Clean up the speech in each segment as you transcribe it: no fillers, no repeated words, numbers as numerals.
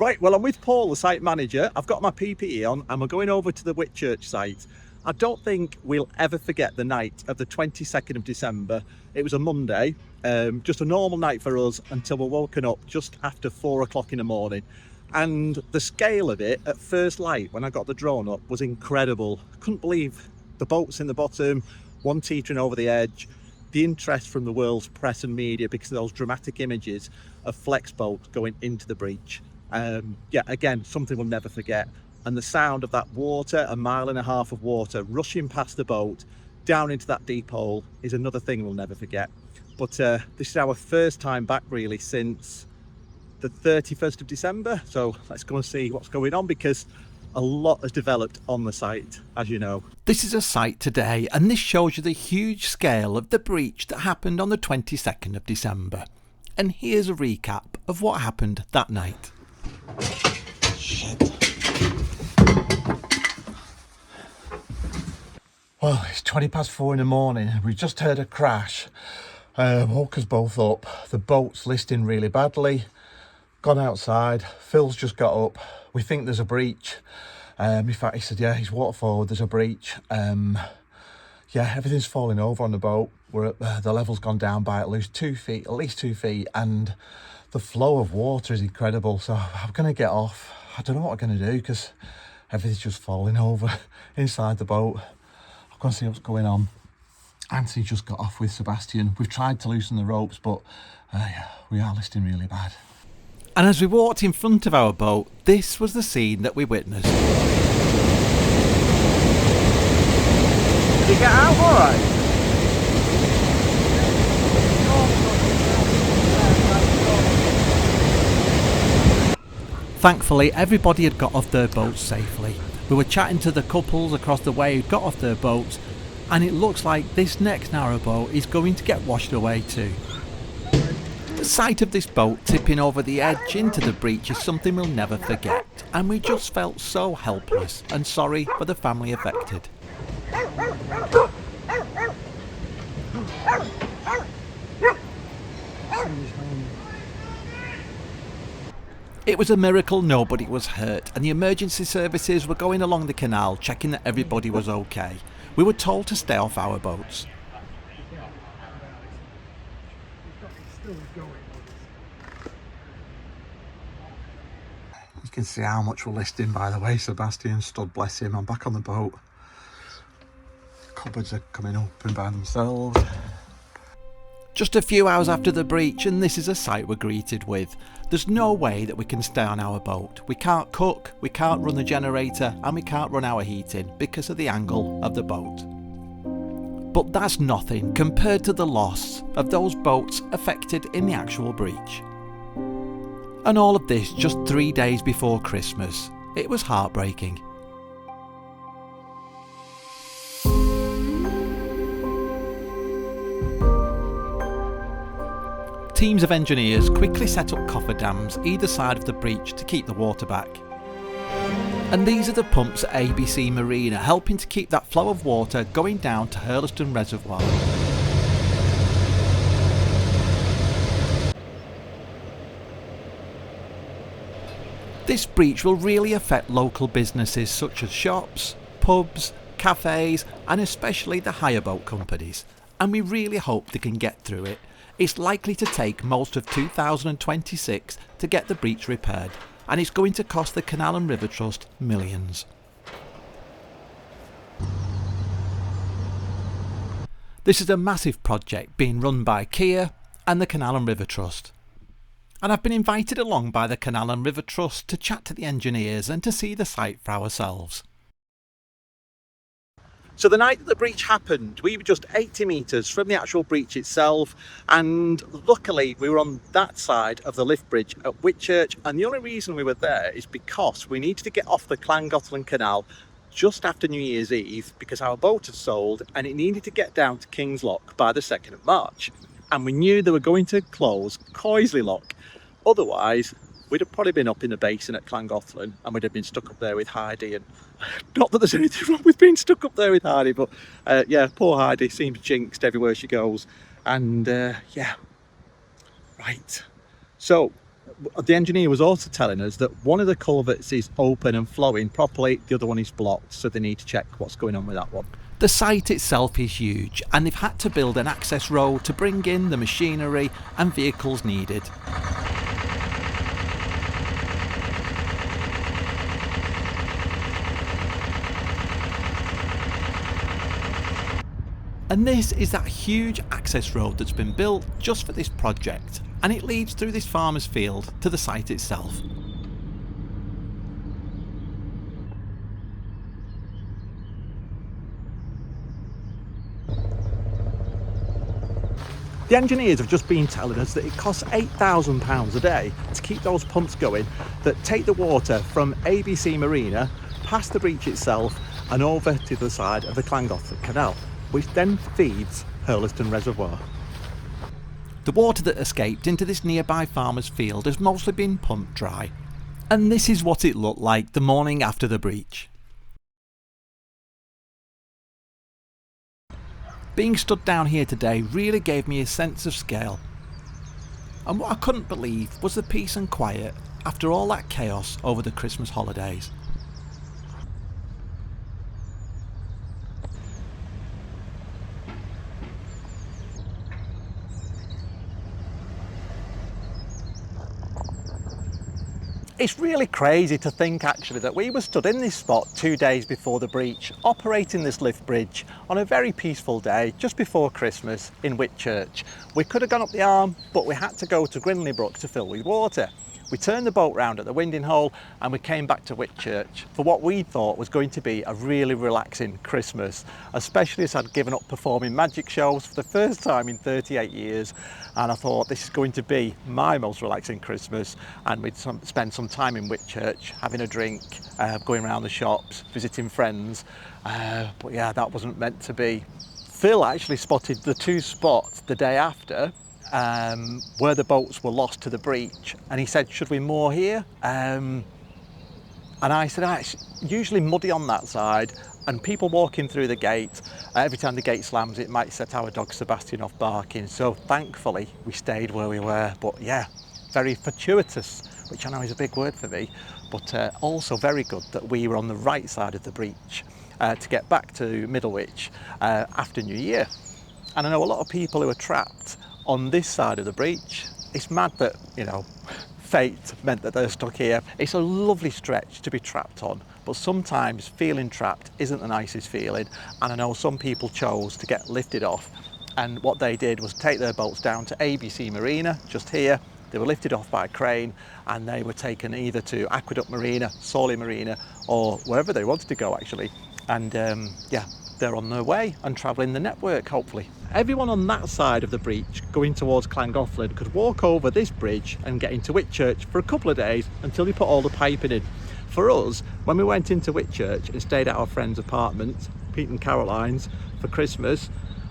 Right, well, I'm with Paul, the site manager. I've got my PPE on and we're going over to the Whitchurch site. I don't think we'll ever forget the night of the 22nd of December. It was a Monday, just a normal night for us until we're woken up just after 4 o'clock in the morning. And the scale of it at first light, when I got the drone up, was incredible. I couldn't believe the boats in the bottom, one teetering over the edge, the interest from the world's press and media because of those dramatic images of flex boats going into the breach. Yeah, again, something we'll never forget. And the sound of that water, 1.5 miles of water rushing past the boat down into that deep hole, is another thing we'll never forget. But this is our first time back really since the 31st of December. So let's go and see what's going on, because a lot has developed on the site, as you know. This is a site today, and this shows you the huge scale of the breach that happened on the 22nd of December. And here's a recap of what happened that night. Shit. Well, it's 4:20 in the morning. We've just heard a crash. Woke us both up. The boat's listing really badly. Gone outside. Phil's just got up. We think there's a breach. In fact, he said, yeah, he's water forward, there's a breach. Yeah, everything's falling over on the boat. We're at, the level's gone down by at least 2 feet, and the flow of water is incredible. So I'm going to get off. I don't know what I'm going to do because everything's just falling over inside the boat. I'm going to see what's going on. Anthony just got off with Sebastian. We've tried to loosen the ropes, but we are listing really bad. And as we walked in front of our boat, this was the scene that we witnessed. Did you get out all right? Thankfully, everybody had got off their boats safely. We were chatting to the couples across the way who got off their boats, and it looks like this next narrowboat is going to get washed away too. The sight of this boat tipping over the edge into the breach is something we'll never forget, and we just felt so helpless and sorry for the family affected. It was a miracle nobody was hurt, and the emergency services were going along the canal checking that everybody was okay. We were told to stay off our boats. You can see how much we're listing by the way Sebastian stood, bless him. I'm back on the boat. Cupboards are coming open by themselves. Just a few hours after the breach, and this is a sight we're greeted with. There's no way that we can stay on our boat. We can't cook, we can't run the generator, and we can't run our heating because of the angle of the boat. But that's nothing compared to the loss of those boats affected in the actual breach. And all of this just 3 days before Christmas. It was heartbreaking. Teams of engineers quickly set up cofferdams either side of the breach to keep the water back. And these are the pumps at ABC Marina, helping to keep that flow of water going down to Hurleston Reservoir. This breach will really affect local businesses such as shops, pubs, cafes, and especially the hire boat companies. And we really hope they can get through it. It's likely to take most of 2026 to get the breach repaired, and it's going to cost the Canal and River Trust millions. This is a massive project being run by Kia and the Canal and River Trust. And I've been invited along by the Canal and River Trust to chat to the engineers and to see the site for ourselves. So the night that the breach happened, we were just 80 metres from the actual breach itself, and luckily we were on that side of the lift bridge at Whitchurch, and the only reason we were there is because we needed to get off the Llangollen Canal just after New Year's Eve because our boat had sold and it needed to get down to King's Lock by the 2nd of March. And we knew they were going to close Coisley Lock. Otherwise, we'd have probably been up in the basin at Llangollen and we'd have been stuck up there with Heidi. And not that there's anything wrong with being stuck up there with Heidi, but yeah, poor Heidi seems jinxed everywhere she goes. And yeah, right. So the engineer was also telling us that one of the culverts is open and flowing properly, the other one is blocked, so they need to check what's going on with that one. The site itself is huge, and they've had to build an access road to bring in the machinery and vehicles needed. And this is that huge access road that's been built just for this project, and it leads through this farmer's field to the site itself. The engineers have just been telling us that it costs £8,000 a day to keep those pumps going that take the water from ABC Marina, past the breach itself and over to the side of the Llangollen Canal, which then feeds Hurleston Reservoir. The water that escaped into this nearby farmer's field has mostly been pumped dry, and this is what it looked like the morning after the breach. Being stood down here today really gave me a sense of scale, and what I couldn't believe was the peace and quiet after all that chaos over the Christmas holidays. It's really crazy to think actually that we were stood in this spot 2 days before the breach, operating this lift bridge on a very peaceful day just before Christmas in Whitchurch. We could have gone up the arm, but we had to go to Grinley Brook to fill with water. We turned the boat round at the Winding Hole and we came back to Whitchurch for what we thought was going to be a really relaxing Christmas, especially as I'd given up performing magic shows for the first time in 38 years, and I thought this is going to be my most relaxing Christmas, and we'd spend some time in Whitchurch having a drink, going around the shops, visiting friends, but yeah, that wasn't meant to be. Phil actually spotted the two spots the day after where the boats were lost to the breach, and he said, should we moor here? And I said, it's usually muddy on that side and people walking through the gate, every time the gate slams it might set our dog Sebastian off barking, so thankfully we stayed where we were. But yeah, very fortuitous, which I know is a big word for me, but also very good that we were on the right side of the breach to get back to Middlewich after New Year. And I know a lot of people who are trapped on this side of the breach. It's mad that, you know, fate meant that they're stuck here. It's a lovely stretch to be trapped on, but sometimes feeling trapped isn't the nicest feeling, and I know some people chose to get lifted off, and what they did was take their boats down to ABC Marina, just here. They were lifted off by a crane and they were taken either to Aqueduct Marina, Sawley Marina, or wherever they wanted to go actually, and yeah, they're on their way and travelling the network hopefully. Everyone on that side of the breach going towards Llangollen could walk over this bridge and get into Whitchurch for a couple of days until they put all the piping in. For us, when we went into Whitchurch and stayed at our friend's apartment, Pete and Caroline's, for Christmas,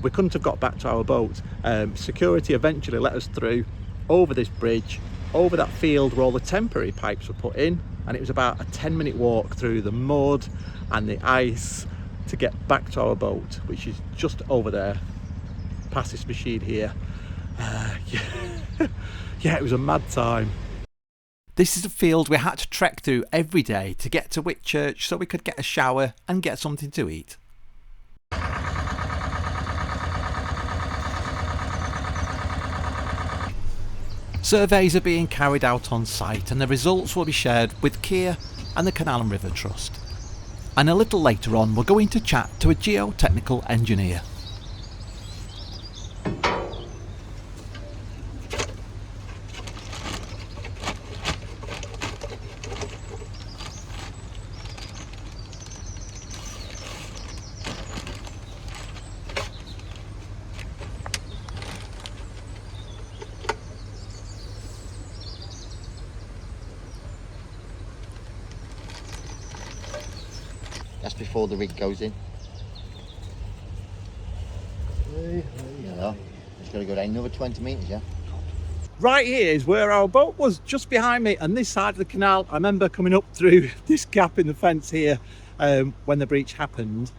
we couldn't have got back to our boat. Security eventually let us through over this bridge, over that field where all the temporary pipes were put in, and it was about a 10-minute walk through the mud and the ice to get back to our boat, which is just over there past this machine here. Yeah, it was a mad time. This is a field we had to trek through every day to get to Whitchurch so we could get a shower and get something to eat. Surveys are being carried out on site and the results will be shared with Keir and the Canal River Trust. And a little later on we're going to chat to a geotechnical engineer. That's before the rig goes in. You know, it's got to go down another 20 metres, yeah? Right here is where our boat was, just behind me, and this side of the canal. I remember coming up through this gap in the fence here when the breach happened.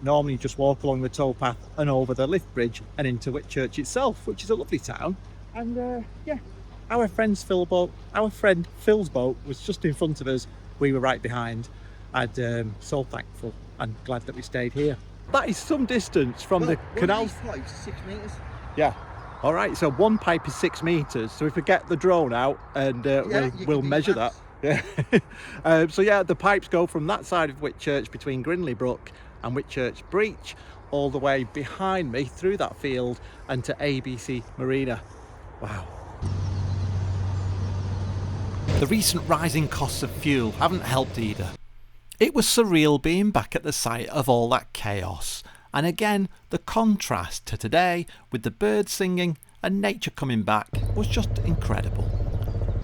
Normally you just walk along the towpath and over the lift bridge and into Whitchurch itself, which is a lovely town. And yeah, our friend Phil's boat was just in front of us. We were right behind. And so thankful and glad that we stayed here. That is some distance from the canals. Pipes, 6 metres. Yeah. All right, so one pipe is 6 metres. So if we get the drone out and we'll measure that. Yeah. So yeah, the pipes go from that side of Whitchurch between Grinley Brook and Whitchurch Breach all the way behind me through that field and to ABC Marina. Wow. The recent rising costs of fuel haven't helped either. It was surreal being back at the site of all that chaos, and again the contrast to today with the birds singing and nature coming back was just incredible.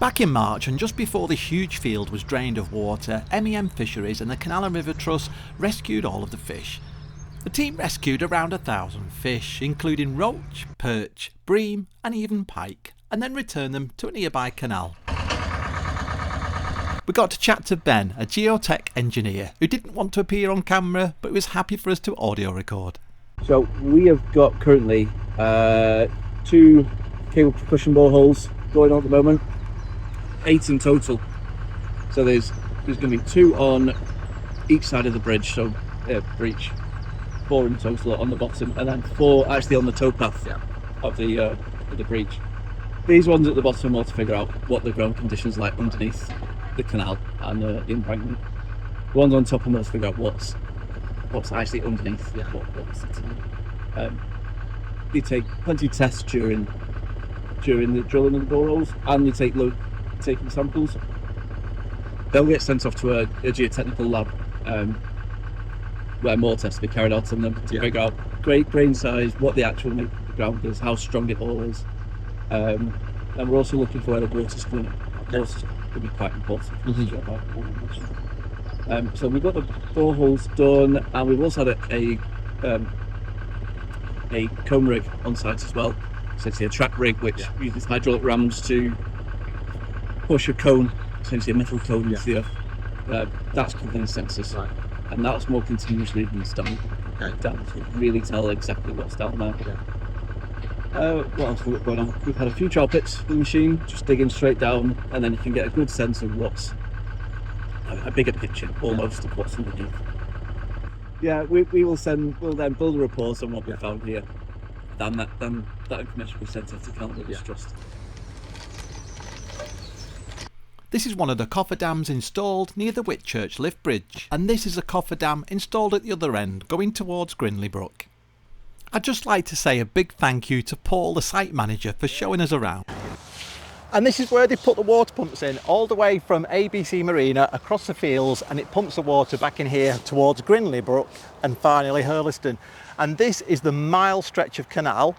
Back in March, and just before the huge field was drained of water, MEM Fisheries and the Canal River Trust rescued all of the fish. The team rescued around 1,000 fish, including roach, perch, bream and even pike, and then returned them to a nearby canal. We got to chat to Ben, a geotech engineer who didn't want to appear on camera but was happy for us to audio record. So we have got currently 2 cable percussion boreholes going on at the moment, 8 in total. So there's going to be 2 on each side of the bridge, so breach, 4 in total on the bottom, and then 4 actually on the towpath of the breach. These ones at the bottom are to figure out what the ground conditions are like underneath the canal and the embankment. The ones on top of those figure out what's actually underneath. What's they take plenty of tests during the drilling of the boreholes, and they taking samples. They'll get sent off to a geotechnical lab where more tests will be carried out on them to figure out grain size, what the actual make of the ground is, how strong it all is, and we're also looking for where the water's coming. Water's could be quite important. So we've got the boreholes done, and we've also had a cone rig on site as well. Essentially a track rig which uses hydraulic rams to push a cone, essentially a metal cone into the earth. That's containing sensors, and that's more continuous readings down to really tell exactly what's down there. What else have we got going on? We've had a few trial pits with the machine, just digging straight down, and then you can get a good sense of what's a bigger picture almost of what's underneath. Yeah, we'll then build a report on what we found here. Then that information will be sent off to Canal River Trust. This is one of the cofferdams installed near the Whitchurch lift bridge, and this is a cofferdam installed at the other end going towards Grinley Brook. I'd just like to say a big thank you to Paul, the site manager, for showing us around. And this is where they put the water pumps in, all the way from ABC Marina across the fields, and it pumps the water back in here towards Grinley Brook and finally Hurleston. And this is the mile stretch of canal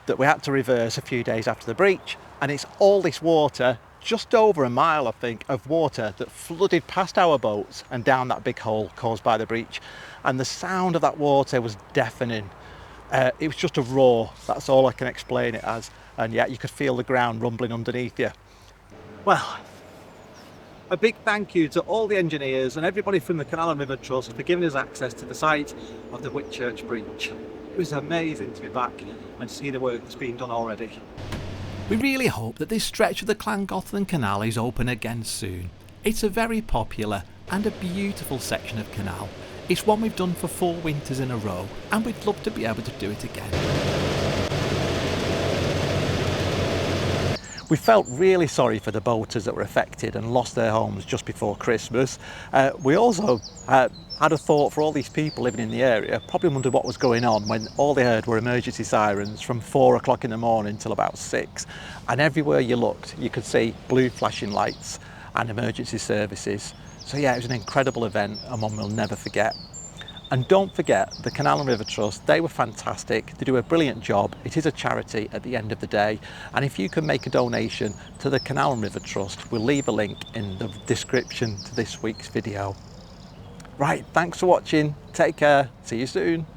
that we had to reverse a few days after the breach, and it's all this water, just over a mile I think, of water that flooded past our boats and down that big hole caused by the breach. And the sound of that water was deafening. It was just a roar, that's all I can explain it as, and yet you could feel the ground rumbling underneath you. Well, a big thank you to all the engineers and everybody from the Canal River Trust for giving us access to the site of the Whitchurch Breach. It was amazing to be back and see the work that's been done already. We really hope that this stretch of the Llangollen Canal is open again soon. It's a very popular and a beautiful section of canal. It's one we've done for 4 winters in a row, and we'd love to be able to do it again. We felt really sorry for the boaters that were affected and lost their homes just before Christmas. We also had a thought for all these people living in the area, probably wondered what was going on when all they heard were emergency sirens from 4 o'clock in the morning till about 6. And everywhere you looked, you could see blue flashing lights and emergency services. So yeah, it was an incredible event and one we'll never forget. And don't forget, the Canal and River Trust, they were fantastic. They do a brilliant job. It is a charity at the end of the day. And if you can make a donation to the Canal and River Trust, we'll leave a link in the description to this week's video. Right, thanks for watching. Take care. See you soon.